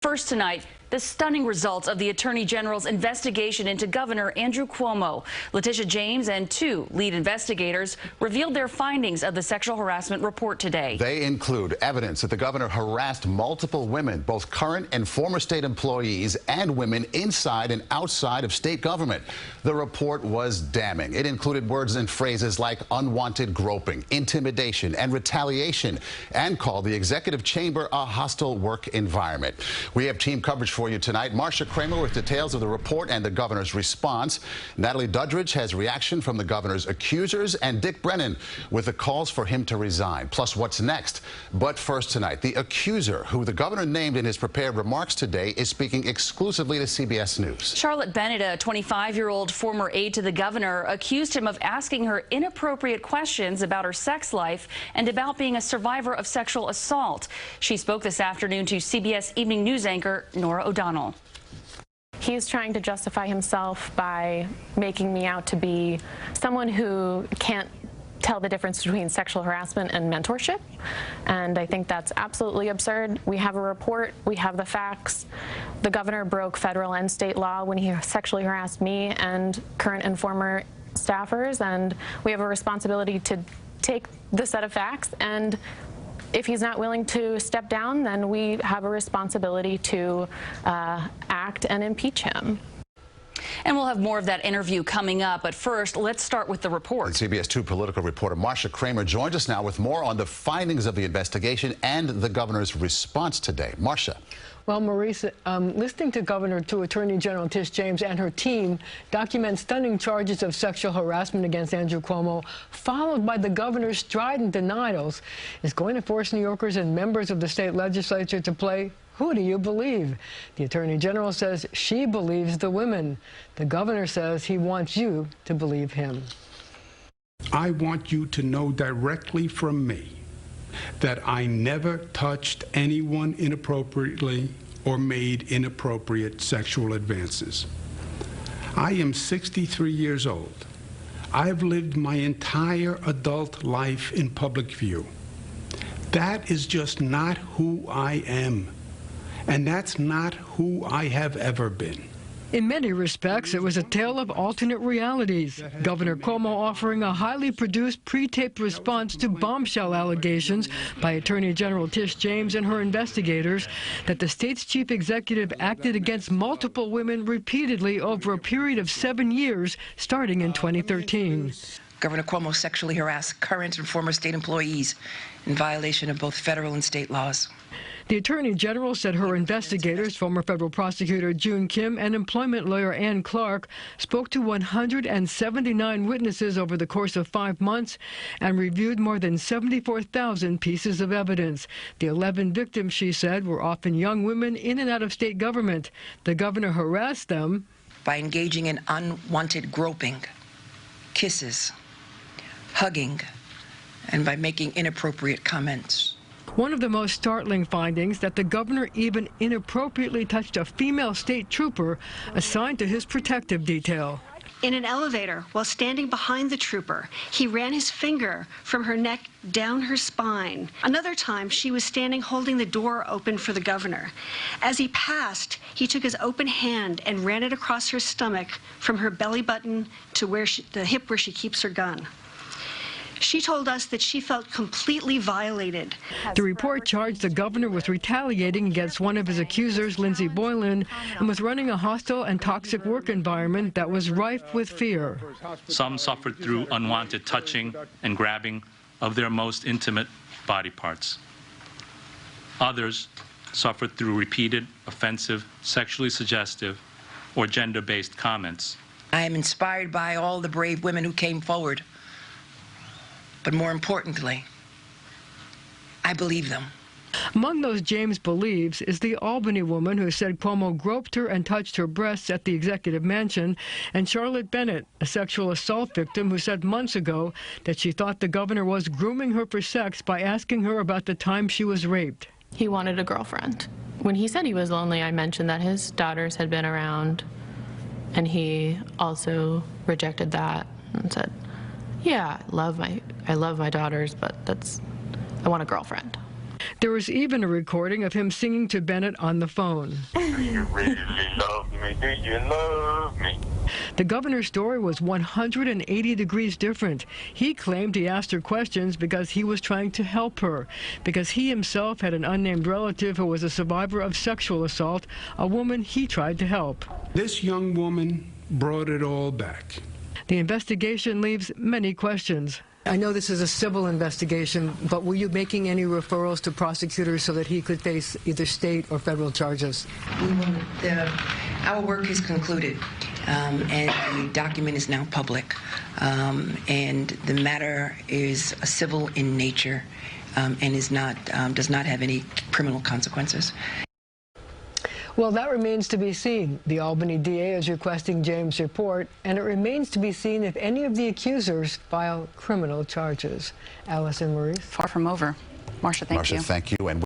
First tonight, the stunning results of the Attorney General's investigation into Governor Andrew Cuomo. Letitia James and two lead investigators revealed their findings of the sexual harassment report today. They include evidence that the governor harassed multiple women, both current and former state employees and women inside and outside of state government. The report was damning. It included words and phrases like unwanted groping, intimidation, and retaliation, and called the executive chamber a hostile work environment. We have team coverage for you tonight. Marcia, Kramer with details of the report and the governor's response. Natalie Duddridge has reaction from the governor's accusers, and Dick Brennan with the calls for him to resign. Plus, what's next? But first tonight, the accuser, who the governor named in his prepared remarks today, is speaking exclusively to CBS News. Charlotte Bennett, a 25-year-old former aide to the governor, accused him of asking her inappropriate questions about her sex life and about being a survivor of sexual assault. She spoke this afternoon to CBS Evening News anchor Norah O'Donnell. He's trying to justify himself by making me out to be someone who can't tell the difference between sexual harassment and mentorship, and I think that's absolutely absurd. We have a report, we have the facts. The governor broke federal and state law when he sexually harassed me and current and former staffers, and we have a responsibility to take the set of facts, and if he's not willing to step down, then we have a responsibility to act and impeach him. And we'll have more of that interview coming up. But first, let's start with the report. And CBS 2 political reporter Marcia Kramer joins us now with more on the findings of the investigation and the governor's response today. Marcia. Well, Marcia, listening to Attorney General Tish James and her team document stunning charges of sexual harassment against Andrew Cuomo, followed by the governor's strident denials, is going to force New Yorkers and members of the state legislature to play "Who do you believe?" The Attorney General says she believes the women. The governor says he wants you to believe him. I want you to know directly from me that I never touched anyone inappropriately or made inappropriate sexual advances. I am 63 years old. I've lived my entire adult life in public view. That is just not who I am, and that's not who I have ever been. In many respects, it was a tale of alternate realities. Governor Cuomo offering a highly produced pre-taped response to bombshell allegations by Attorney General Tish James and her investigators that the state's chief executive acted against multiple women repeatedly over a period of 7 years, starting in 2013. Governor Cuomo sexually harassed current and former state employees in violation of both federal and state laws. The Attorney General said her investigators, former federal prosecutor June Kim and employment lawyer Ann Clark, spoke to 179 witnesses over the course of 5 months and reviewed more than 74,000 pieces of evidence. The 11 victims, she said, were often young women in and out of state government. The governor harassed them by engaging in unwanted groping, kisses, hugging, and by making inappropriate comments. One of the most startling findings, that the governor even inappropriately touched a female state trooper assigned to his protective detail. In an elevator, while standing behind the trooper, he ran his finger from her neck down her spine. Another time, she was standing holding the door open for the governor. As he passed, he took his open hand and ran it across her stomach from her belly button to the hip where she keeps her gun. She told us that she felt completely violated. The report charged the governor with retaliating against one of his accusers, Lindsey Boylan, and with running a hostile and toxic work environment that was rife with fear. Some suffered through unwanted touching and grabbing of their most intimate body parts. Others suffered through repeated, offensive, sexually suggestive, or gender-based comments. I am inspired by all the brave women who came forward. But more importantly, I believe them. Among those James believes is the Albany woman who said Cuomo groped her and touched her breasts at the executive mansion, and Charlotte Bennett, a sexual assault victim who said months ago that she thought the governor was grooming her for sex by asking her about the time she was raped. He wanted a girlfriend. When he said he was lonely, I mentioned that his daughters had been around, and he also rejected that and said, yeah, I love my daughters, but I want a girlfriend. There was even a recording of him singing to Bennett on the phone. Do you really love me? Do you love me? The governor's story was 180 degrees different. He claimed he asked her questions because he was trying to help her, because he himself had an unnamed relative who was a survivor of sexual assault, a woman he tried to help. This young woman brought it all back. The investigation leaves many questions. I know this is a civil investigation, but were you making any referrals to prosecutors so that he could face either state or federal charges? Our work is concluded, and the document is now public, and the matter is civil in nature and does not have any criminal consequences. Well, that remains to be seen. The Albany DA is requesting James' report, and it remains to be seen if any of the accusers file criminal charges. Alice and Maurice? Far from over. Marcia, thank you. Marcia, thank you. And